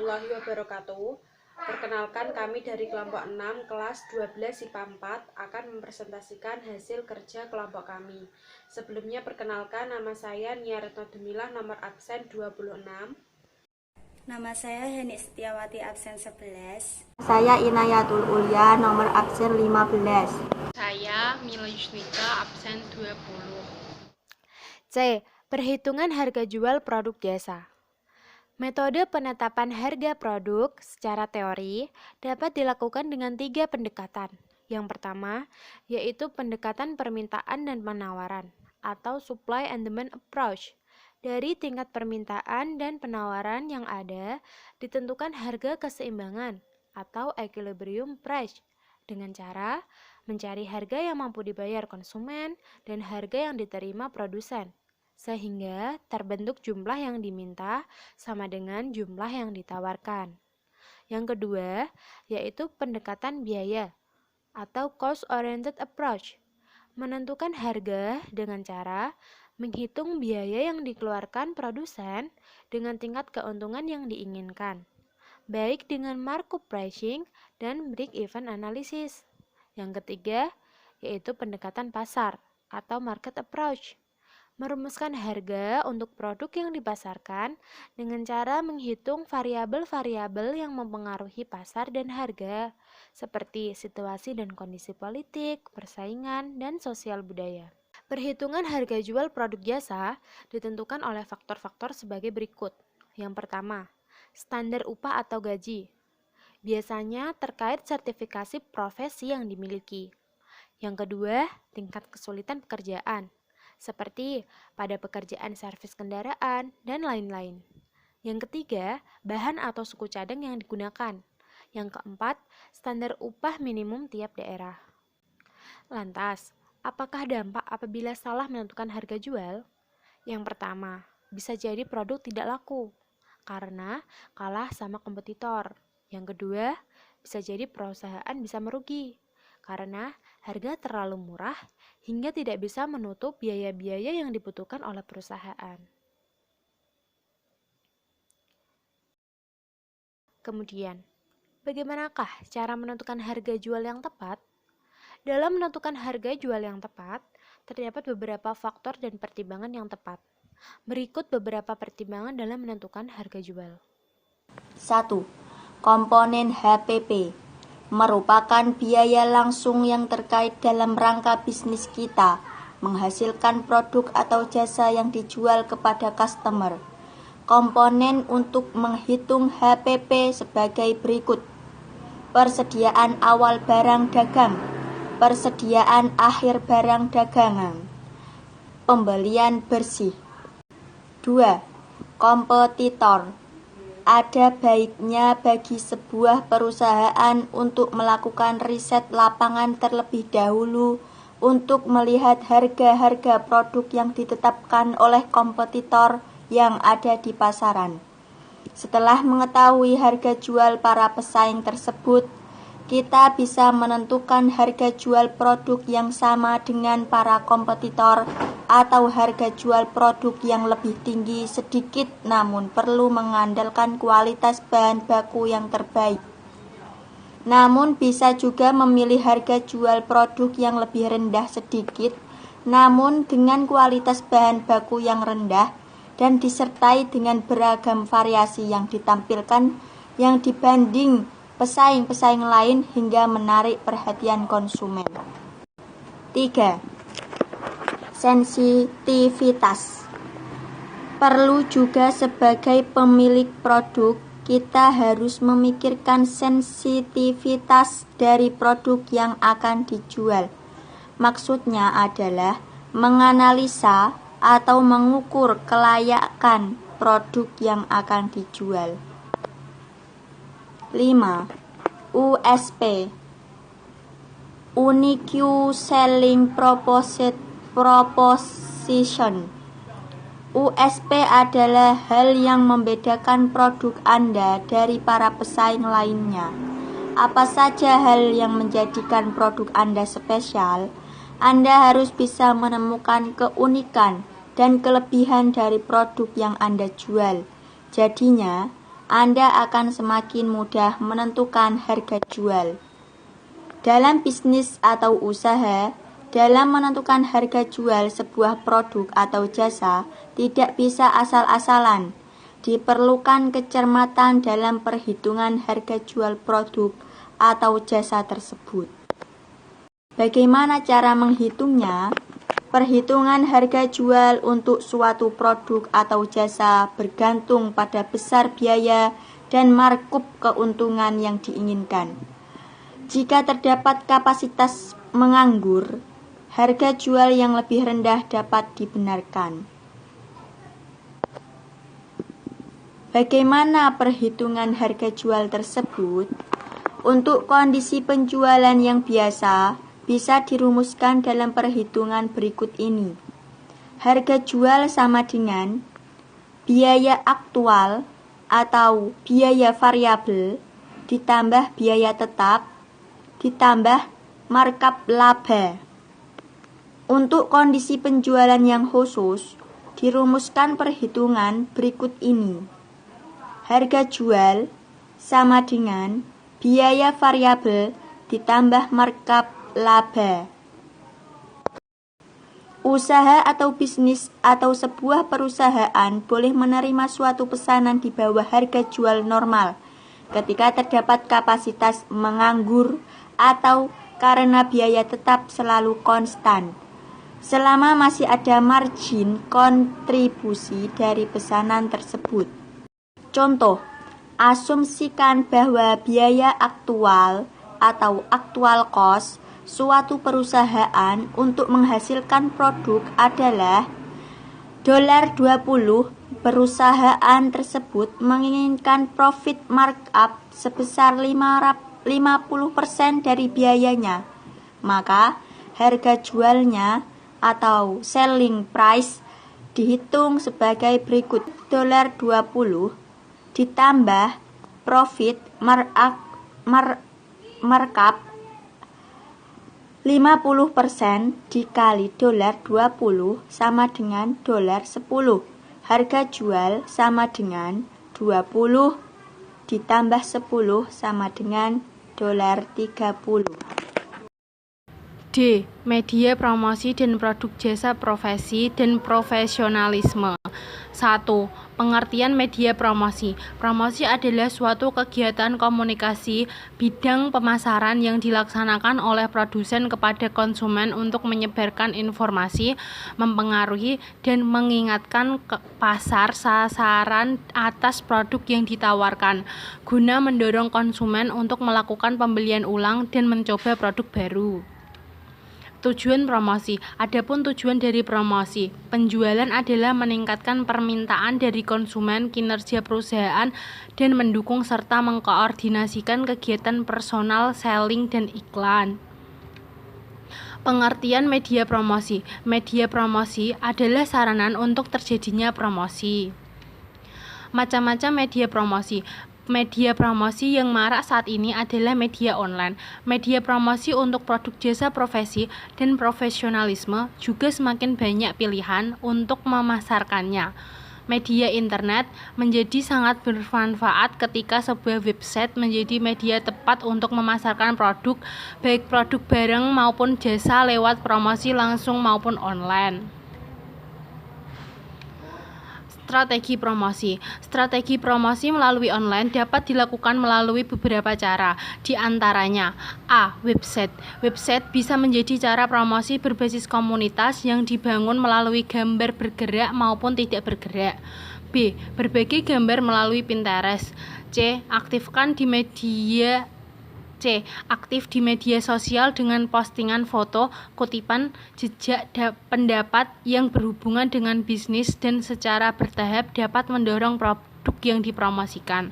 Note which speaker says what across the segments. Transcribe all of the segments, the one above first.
Speaker 1: warahmatullahi wabarakatuh. Perkenalkan, kami dari kelompok 6 kelas 12 IPA 4 akan mempresentasikan hasil kerja kelompok kami. Sebelumnya perkenalkan, nama saya Nia Retno Demilah, nomor absen 26.
Speaker 2: Nama saya Henik Setiawati, absen 11.
Speaker 3: Saya Inayatul Ulya, nomor absen 15.
Speaker 4: Saya Mila Yusnika, absen 20.
Speaker 5: C. Perhitungan harga jual produk jasa. Metode penetapan harga produk secara teori dapat dilakukan dengan 3 pendekatan. Yang pertama, yaitu pendekatan permintaan dan penawaran, atau supply and demand approach. Dari tingkat permintaan dan penawaran yang ada, ditentukan harga keseimbangan, atau equilibrium price, dengan cara mencari harga yang mampu dibayar konsumen dan harga yang diterima produsen, sehingga terbentuk jumlah yang diminta sama dengan jumlah yang ditawarkan. Yang kedua, yaitu pendekatan biaya atau cost-oriented approach. Menentukan harga dengan cara menghitung biaya yang dikeluarkan produsen dengan tingkat keuntungan yang diinginkan, baik dengan markup pricing dan break-even analysis. Yang ketiga, yaitu pendekatan pasar atau market approach. Merumuskan harga untuk produk yang dipasarkan dengan cara menghitung variabel-variabel yang mempengaruhi pasar dan harga, seperti situasi dan kondisi politik, persaingan, dan sosial budaya. Perhitungan harga jual produk jasa ditentukan oleh faktor-faktor sebagai berikut. Yang pertama, standar upah atau gaji. Biasanya terkait sertifikasi profesi yang dimiliki. Yang kedua, tingkat kesulitan pekerjaan, seperti pada pekerjaan servis kendaraan, dan lain-lain. Yang ketiga, bahan atau suku cadang yang digunakan. Yang keempat, standar upah minimum tiap daerah. Lantas, apakah dampak apabila salah menentukan harga jual? Yang pertama, bisa jadi produk tidak laku karena kalah sama kompetitor. Yang kedua, bisa jadi perusahaan bisa merugi karena harga terlalu murah hingga tidak bisa menutup biaya-biaya yang dibutuhkan oleh perusahaan. Kemudian, bagaimanakah cara menentukan harga jual yang tepat? Dalam menentukan harga jual yang tepat, terdapat beberapa faktor dan pertimbangan yang tepat. Berikut beberapa pertimbangan dalam menentukan harga jual.
Speaker 3: 1. Komponen HPP merupakan biaya langsung yang terkait dalam rangka bisnis kita, menghasilkan produk atau jasa yang dijual kepada customer. Komponen untuk menghitung HPP sebagai berikut: persediaan awal barang dagang, persediaan akhir barang dagangan, pembelian bersih. 2. Kompetitor. Ada baiknya bagi sebuah perusahaan untuk melakukan riset lapangan terlebih dahulu untuk melihat harga-harga produk yang ditetapkan oleh kompetitor yang ada di pasaran. Setelah mengetahui harga jual para pesaing tersebut, kita bisa menentukan harga jual produk yang sama dengan para kompetitor atau harga jual produk yang lebih tinggi sedikit namun perlu mengandalkan kualitas bahan baku yang terbaik. Namun bisa juga memilih harga jual produk yang lebih rendah sedikit namun dengan kualitas bahan baku yang rendah dan disertai dengan beragam variasi yang ditampilkan yang dibanding pesaing-pesaing lain hingga menarik perhatian konsumen. 3. Sensitivitas. Perlu juga sebagai pemilik produk, kita harus memikirkan sensitivitas dari produk yang akan dijual. Maksudnya adalah menganalisa atau mengukur kelayakan produk yang akan dijual. 5. USP, Unique Selling Proposition. USP adalah hal yang membedakan produk Anda dari para pesaing lainnya. Apa saja hal yang menjadikan produk Anda spesial? Anda harus bisa menemukan keunikan dan kelebihan dari produk yang Anda jual. Jadinya, Anda akan semakin mudah menentukan harga jual. Dalam bisnis atau usaha, dalam menentukan harga jual sebuah produk atau jasa tidak bisa asal-asalan. Diperlukan kecermatan dalam perhitungan harga jual produk atau jasa tersebut. Bagaimana cara menghitungnya? Perhitungan harga jual untuk suatu produk atau jasa bergantung pada besar biaya dan markup keuntungan yang diinginkan. Jika terdapat kapasitas menganggur, harga jual yang lebih rendah dapat dibenarkan. Bagaimana perhitungan harga jual tersebut? Untuk kondisi penjualan yang biasa, bisa dirumuskan dalam perhitungan berikut ini. Harga jual sama dengan biaya aktual atau biaya variabel ditambah biaya tetap ditambah markup laba. Untuk kondisi penjualan yang khusus, dirumuskan perhitungan berikut ini. Harga jual sama dengan biaya variabel ditambah markup laba. Usaha atau bisnis atau sebuah perusahaan boleh menerima suatu pesanan di bawah harga jual normal ketika terdapat kapasitas menganggur atau karena biaya tetap selalu konstan, selama masih ada margin kontribusi dari pesanan tersebut. Contoh, asumsikan bahwa biaya aktual atau actual cost suatu perusahaan untuk menghasilkan produk adalah $20. Perusahaan tersebut menginginkan profit markup sebesar 50% dari biayanya. Maka harga jualnya atau selling price dihitung sebagai berikut. $20 ditambah profit markup 50% dikali $20 sama dengan $10. Harga jual sama dengan 20 ditambah 10 sama dengan $30.
Speaker 4: D. Media promosi dan produk jasa profesi dan profesionalisme. 1. Pengertian media promosi. Promosi adalah suatu kegiatan komunikasi bidang pemasaran yang dilaksanakan oleh produsen kepada konsumen untuk menyebarkan informasi, mempengaruhi, dan mengingatkan ke pasar sasaran atas produk yang ditawarkan, guna mendorong konsumen untuk melakukan pembelian ulang dan mencoba produk baru. Tujuan promosi. Adapun tujuan dari promosi, penjualan adalah meningkatkan permintaan dari konsumen, kinerja perusahaan, dan mendukung serta mengkoordinasikan kegiatan personal, selling, dan iklan. Pengertian media promosi. Media promosi adalah sarana untuk terjadinya promosi. Macam-macam media promosi. Media promosi yang marak saat ini adalah media online. Media promosi untuk produk jasa profesi dan profesionalisme juga semakin banyak pilihan untuk memasarkannya. Media internet menjadi sangat bermanfaat ketika sebuah website menjadi media tepat untuk memasarkan produk, baik produk barang maupun jasa lewat promosi langsung maupun online. Strategi promosi. Strategi promosi melalui online dapat dilakukan melalui beberapa cara. Di antaranya, A. Website. Website bisa menjadi cara promosi berbasis komunitas yang dibangun melalui gambar bergerak maupun tidak bergerak. B. Berbagi gambar melalui Pinterest. C. Aktif di media sosial dengan postingan foto, kutipan, jejak pendapat yang berhubungan dengan bisnis dan secara bertahap dapat mendorong produk yang dipromosikan.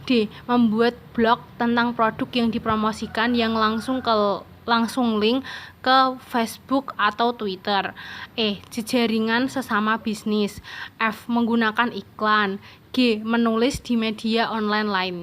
Speaker 4: D. Membuat blog tentang produk yang dipromosikan yang langsung link ke Facebook atau Twitter. E. Jejaringan sesama bisnis. F. Menggunakan iklan. G. Menulis di media online lain.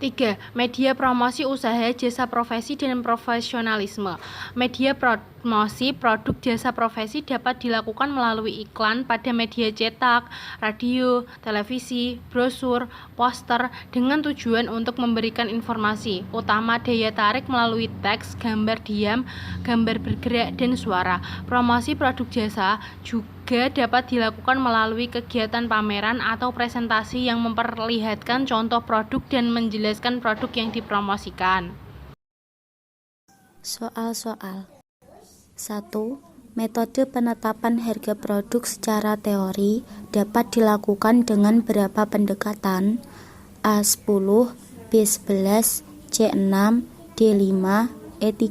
Speaker 4: 3. Media promosi usaha, jasa profesi, dan profesionalisme. Media promosi produk jasa profesi dapat dilakukan melalui iklan pada media cetak, radio, televisi, brosur, poster dengan tujuan untuk memberikan informasi, utama daya tarik melalui teks, gambar diam, gambar bergerak, dan suara. Promosi produk jasa juga dapat dilakukan melalui kegiatan pameran atau presentasi yang memperlihatkan contoh produk dan menjelaskan produk yang dipromosikan.
Speaker 3: Soal-soal. 1. Metode penetapan harga produk secara teori dapat dilakukan dengan berapa pendekatan? A10, B11, C6, D5, E3.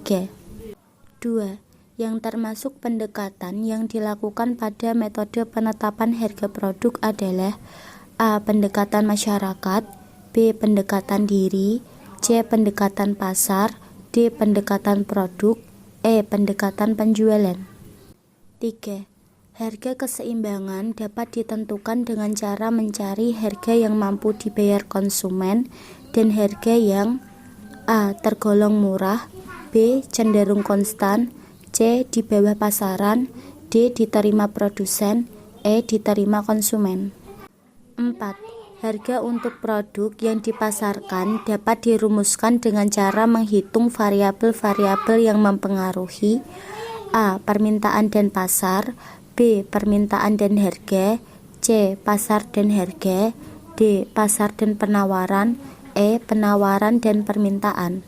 Speaker 3: 2. Yang termasuk pendekatan yang dilakukan pada metode penetapan harga produk adalah A. Pendekatan masyarakat, B. Pendekatan diri, C. Pendekatan pasar, D. Pendekatan produk, E. Pendekatan penjualan. 3. Harga keseimbangan dapat ditentukan dengan cara mencari harga yang mampu dibayar konsumen dan harga yang A. Tergolong murah, B. Cenderung konstan, C. Di bawah pasaran, D. Diterima produsen, E. Diterima konsumen. 4. Harga untuk produk yang dipasarkan dapat dirumuskan dengan cara menghitung variabel-variabel yang mempengaruhi A. Permintaan dan pasar, B. Permintaan dan harga, C. Pasar dan harga, D. Pasar dan penawaran, E. Penawaran dan permintaan.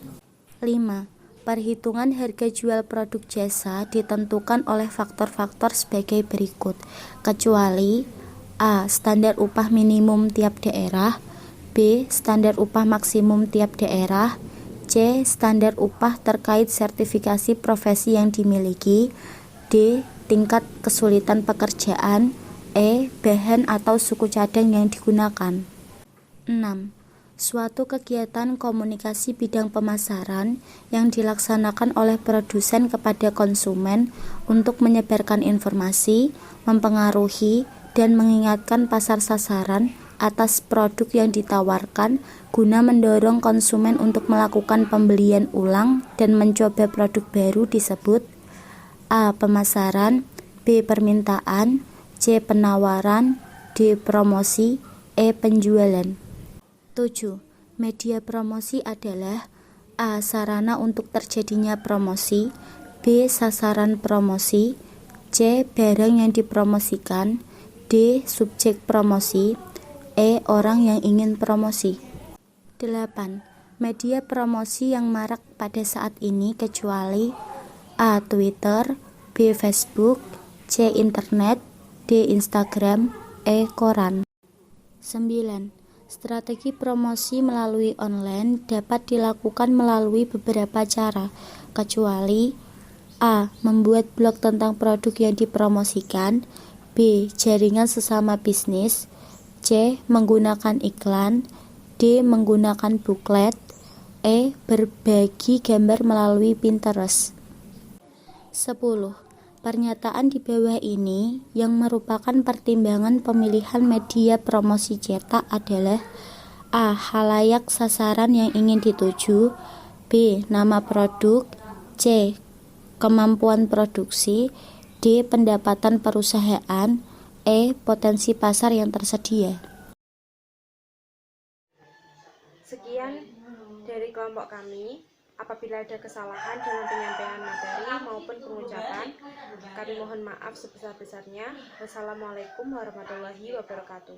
Speaker 3: 5. Perhitungan harga jual produk jasa ditentukan oleh faktor-faktor sebagai berikut, kecuali A. Standar upah minimum tiap daerah, B. Standar upah maksimum tiap daerah, C. Standar upah terkait sertifikasi profesi yang dimiliki, D. Tingkat kesulitan pekerjaan, E. Bahan atau suku cadang yang digunakan. 6. Suatu kegiatan komunikasi bidang pemasaran yang dilaksanakan oleh produsen kepada konsumen untuk menyebarkan informasi, mempengaruhi, dan mengingatkan pasar sasaran atas produk yang ditawarkan guna mendorong konsumen untuk melakukan pembelian ulang dan mencoba produk baru disebut A. Pemasaran, B. Permintaan, C. Penawaran, D. Promosi, E. Penjualan. 7. Media promosi adalah A. Sarana untuk terjadinya promosi, B. Sasaran promosi, C. Barang yang dipromosikan, D. Subjek promosi, E. Orang yang ingin promosi. 8. Media promosi yang marak pada saat ini kecuali A. Twitter, B. Facebook, C. Internet, D. Instagram, E. Koran. 9. Strategi promosi melalui online dapat dilakukan melalui beberapa cara, kecuali A. Membuat blog tentang produk yang dipromosikan, B. Jaringan sesama bisnis, C. Menggunakan iklan, D. Menggunakan buklet, E. Berbagi gambar melalui Pinterest. 10. Pernyataan di bawah ini yang merupakan pertimbangan pemilihan media promosi cetak adalah A. Khalayak sasaran yang ingin dituju, B. Nama produk, C. Kemampuan produksi, D. Pendapatan perusahaan, E. Potensi pasar yang tersedia.
Speaker 1: Sekian dari kelompok kami. Apabila ada kesalahan dalam penyampaian materi maupun pengucapan, kami mohon maaf sebesar-besarnya. Wassalamualaikum warahmatullahi wabarakatuh.